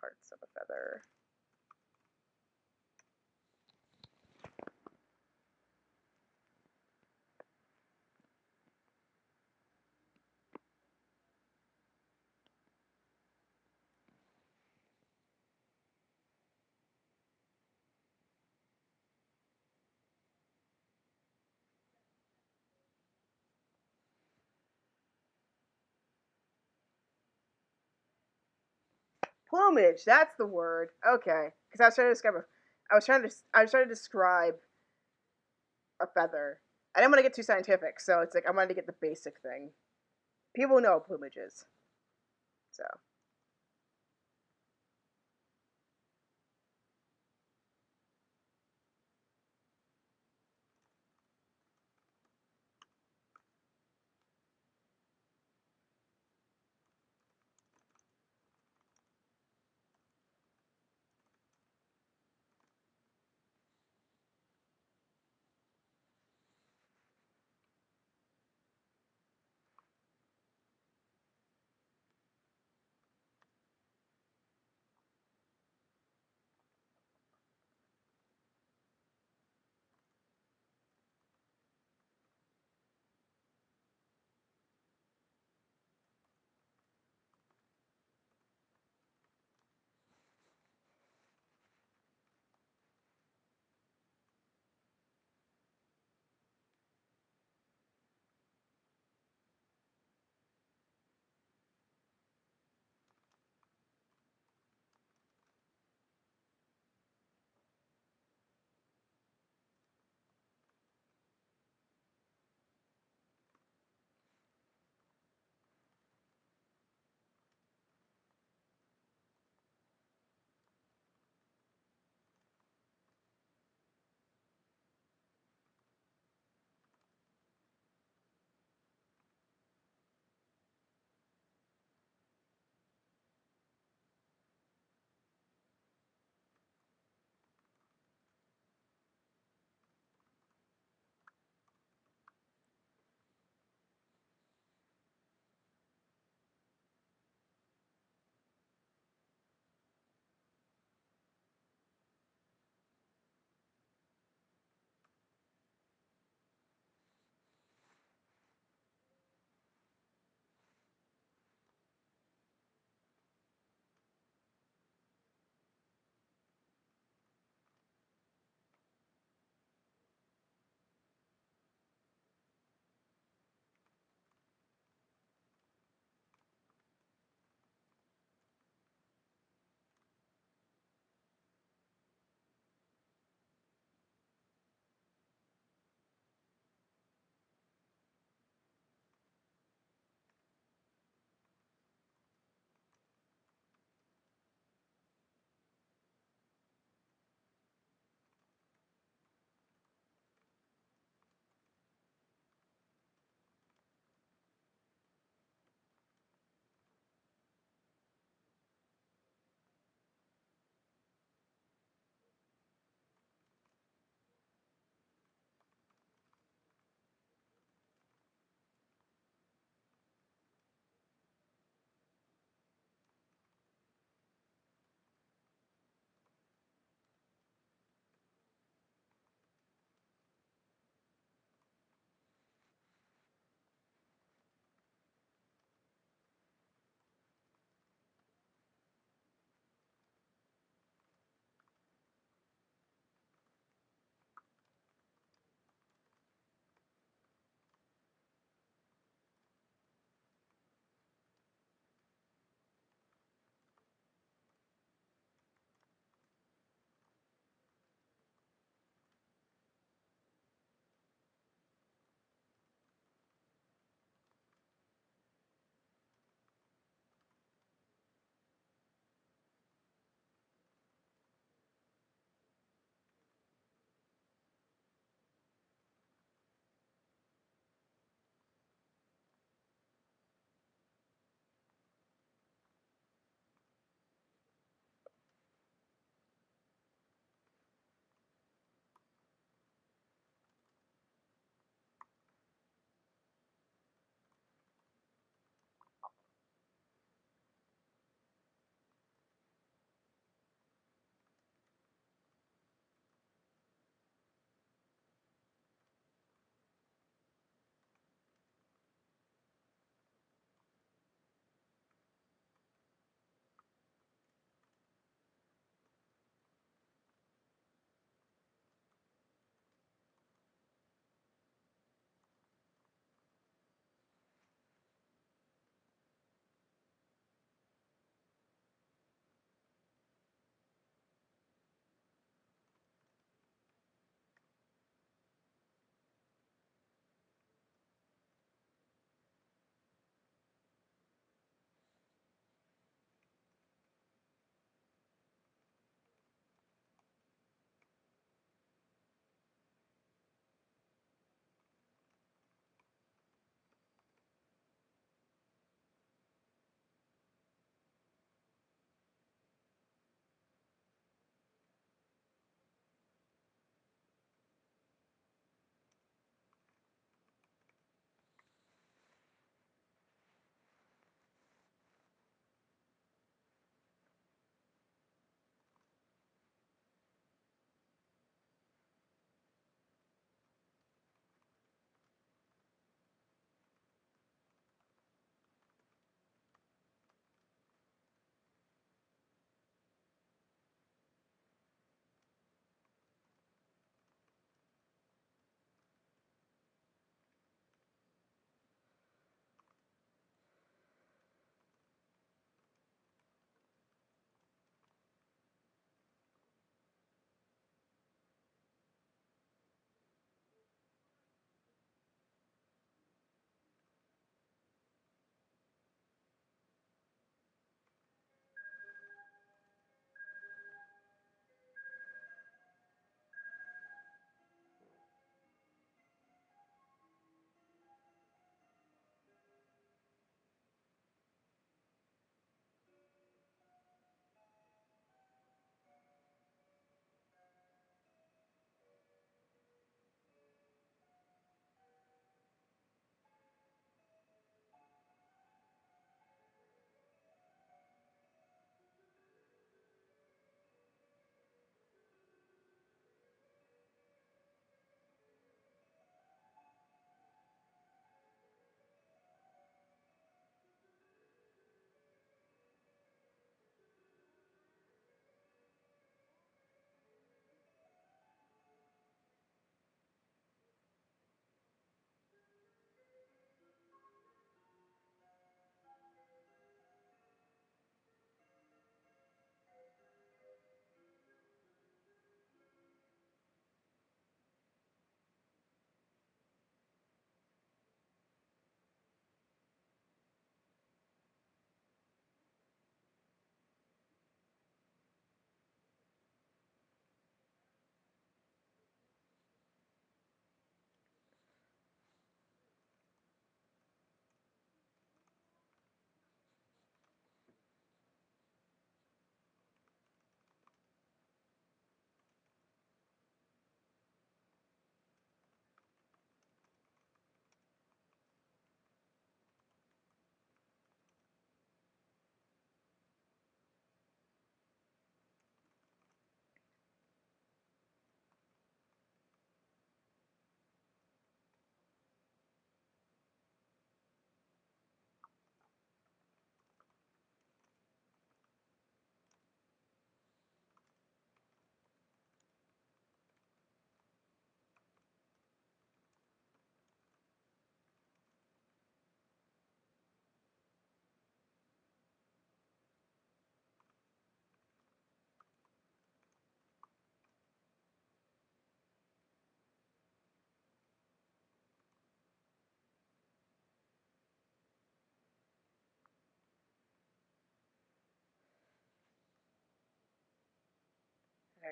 Parts of a feather. Plumage. That's the word. Okay, because I was trying to describe a feather. I didn't want to get too scientific, so it's like I wanted to get the basic thing. People know what plumage is, so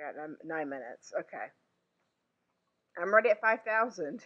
I got 9 minutes. Okay. I'm ready at 5,000.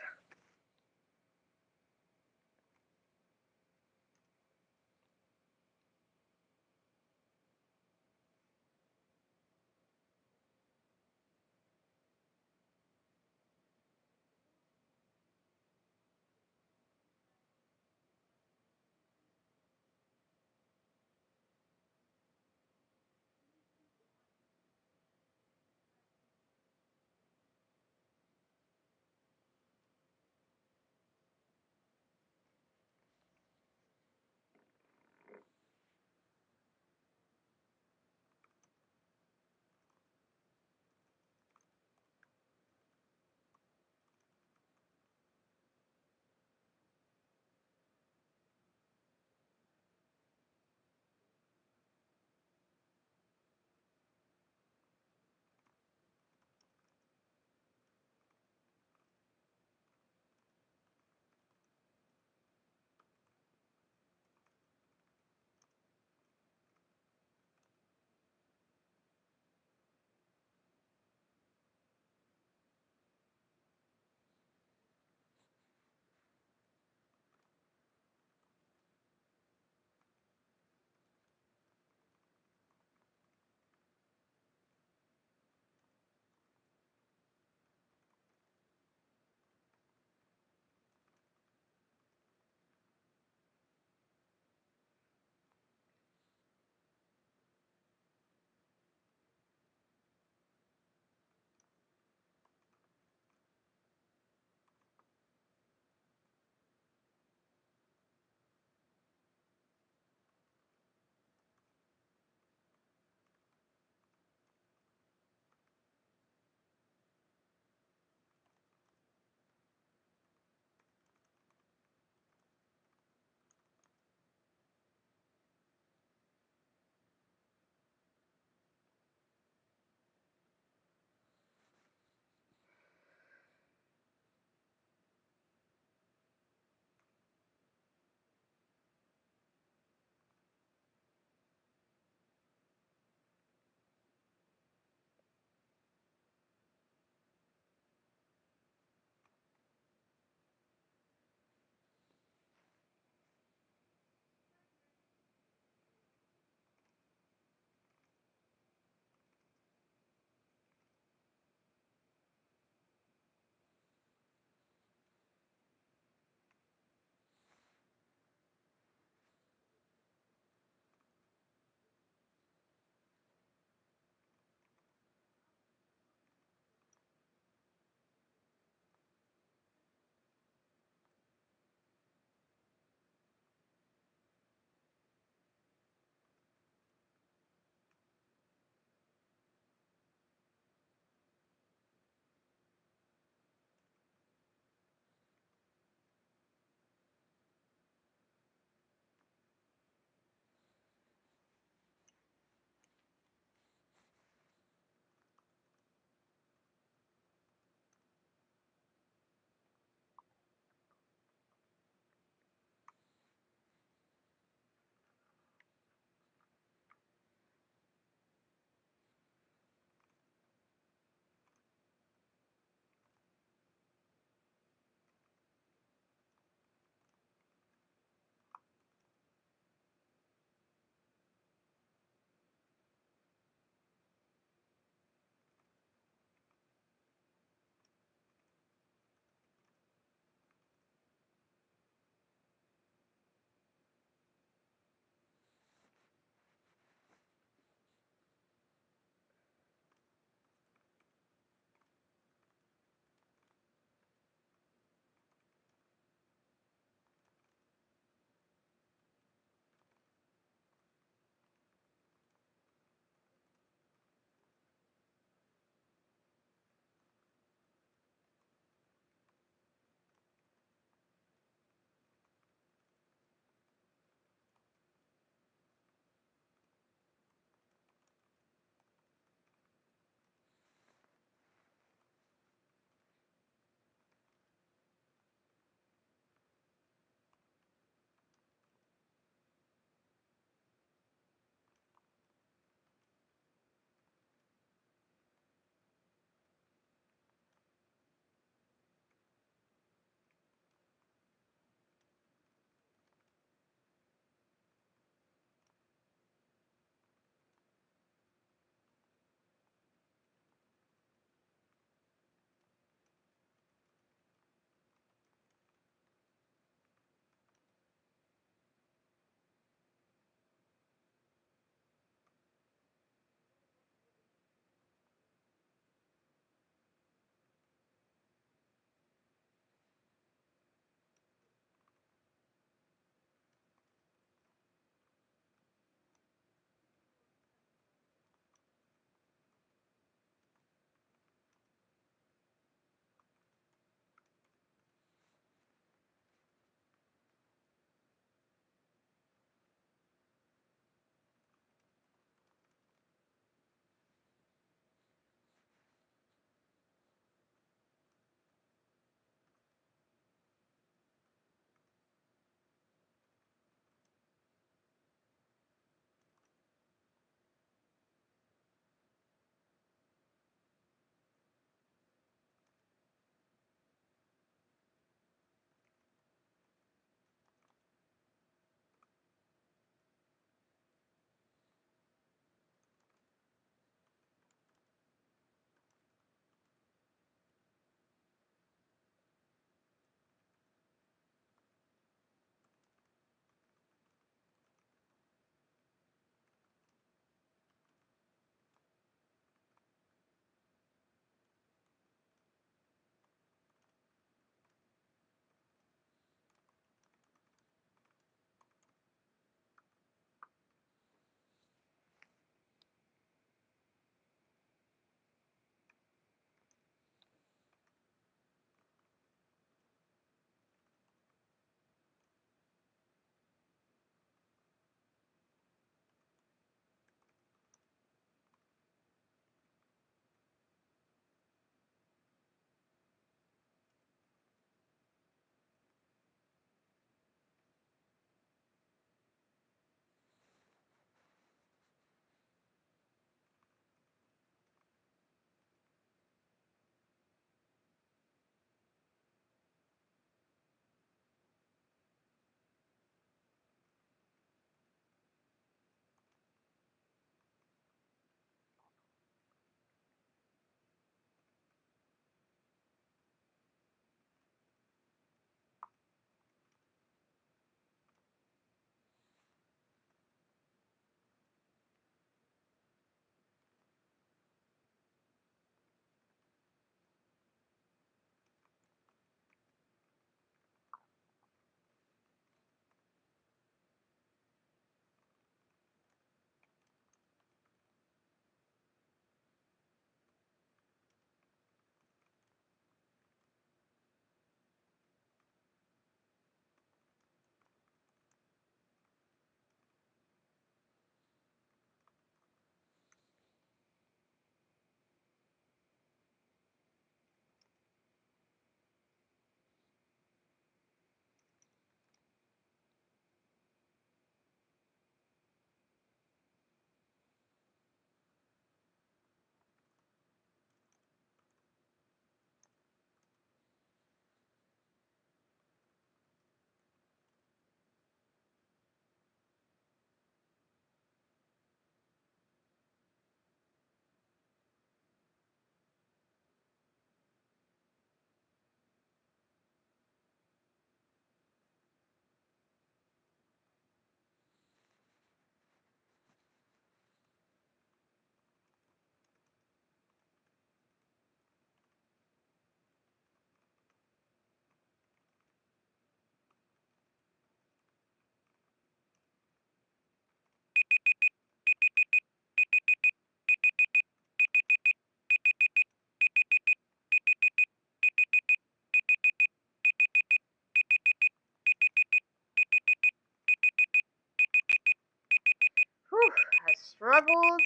struggled.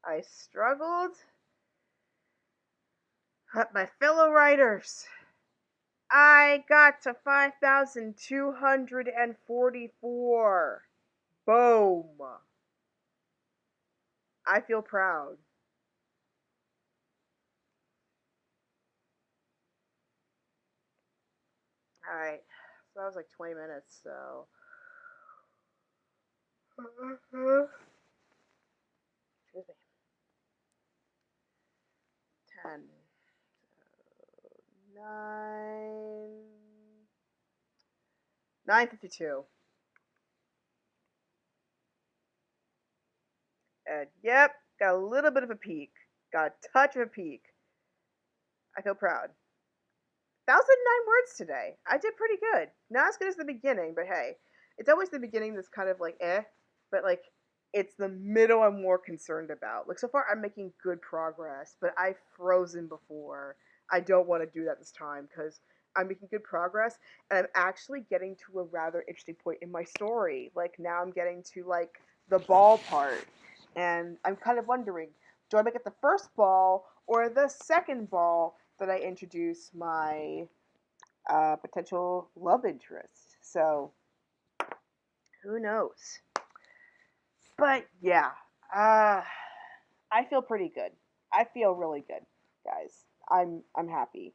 I struggled. But my fellow writers, I got to 5,244. Boom. I feel proud. Alright. So that was like 20 minutes, so. Excuse me. 10. 9. 9:52. And yep, got a little bit of a peak. Got a touch of a peak. I feel proud. 1,009 words today. I did pretty good. Not as good as the beginning, but hey, it's always the beginning that's kind of like but like it's the middle I'm more concerned about. Like so far, I'm making good progress, but I've frozen before. I don't want to do that this time because I'm making good progress, and I'm actually getting to a rather interesting point in my story. Like now, I'm getting to like the ball part, and I'm kind of wondering, do I make it the first ball or the second ball that I introduce my potential love interest? So who knows? But yeah, uh, I feel pretty good. I feel really good, guys. I'm happy.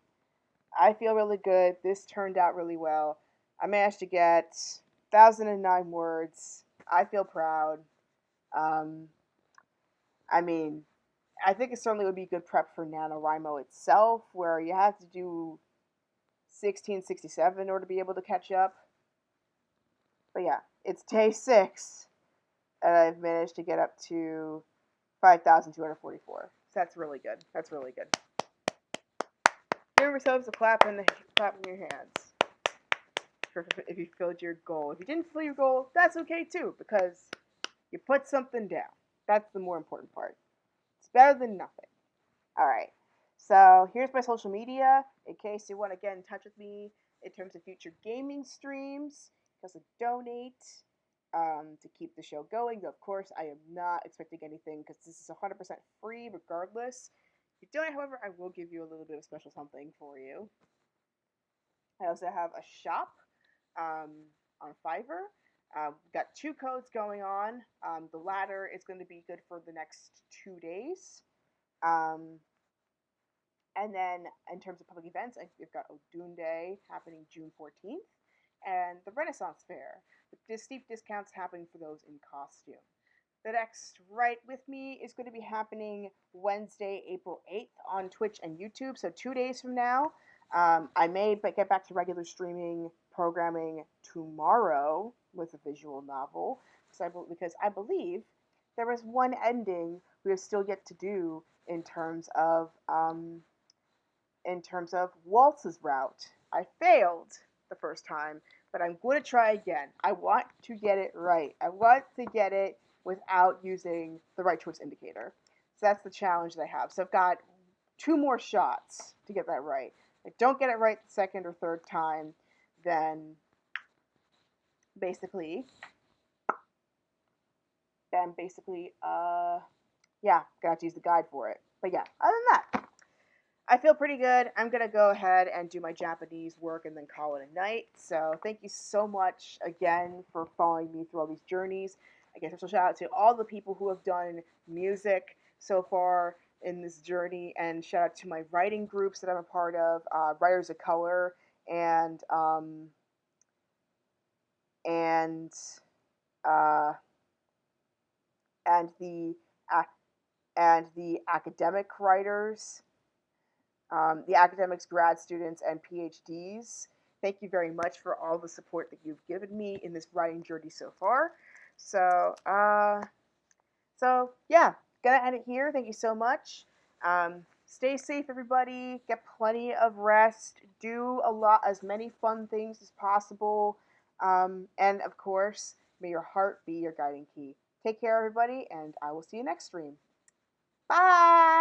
I feel really good. This turned out really well. I managed to get 1,009 words. I feel proud. Um, I mean, I think it certainly would be good prep for NaNoWriMo itself, where you have to do 1667 in order to be able to catch up. But yeah, it's day 6, and I've managed to get up to 5,244. So that's really good. That's really good. Give yourselves a clap in your hands if you filled your goal. If you didn't fill your goal, that's okay too, because you put something down. That's the more important part. It's better than nothing. All right. So here's my social media in case you want to get in touch with me in terms of future gaming streams. Because to donate to keep the show going. Of course, I am not expecting anything because this is 100% free regardless. If you donate, however, I will give you a little bit of special something for you. I also have a shop um, on Fiverr. We've got 2 codes going on. The latter is going to be good for the next 2 days. Um, and then in terms of public events, we've got Odun Day happening June 14th and the Renaissance Fair with steep discounts happening for those in costume. The next Write With Me is going to be happening Wednesday, April 8th on Twitch and YouTube, so 2 days from now. I may get back to regular streaming programming tomorrow with a visual novel because I believe there was one ending we have still yet to do in terms of Waltz's route. I failed the first time, but I'm going to try again. I want to get it right. I want to get it without using the right choice indicator. So that's the challenge that I have. So I've got 2 more shots to get that right. If I don't get it right the second or third time, then basically, yeah, got to use the guide for it. But yeah, other than that, I feel pretty good. I'm going to go ahead and do my Japanese work and then call it a night. So thank you so much again for following me through all these journeys. I guess a special shout out to all the people who have done music so far in this journey, and shout out to my writing groups that I'm a part of, Writers of Color and and uh, and the and the academic writers, the academics, grad students, and PhDs. Thank you very much for all the support that you've given me in this writing journey so far. So, yeah, gonna end it here. Thank you so much. Stay safe, everybody. Get plenty of rest. Do as many fun things as possible. And of course, may your heart be your guiding key. Take care, everybody, and I will see you next stream. Bye.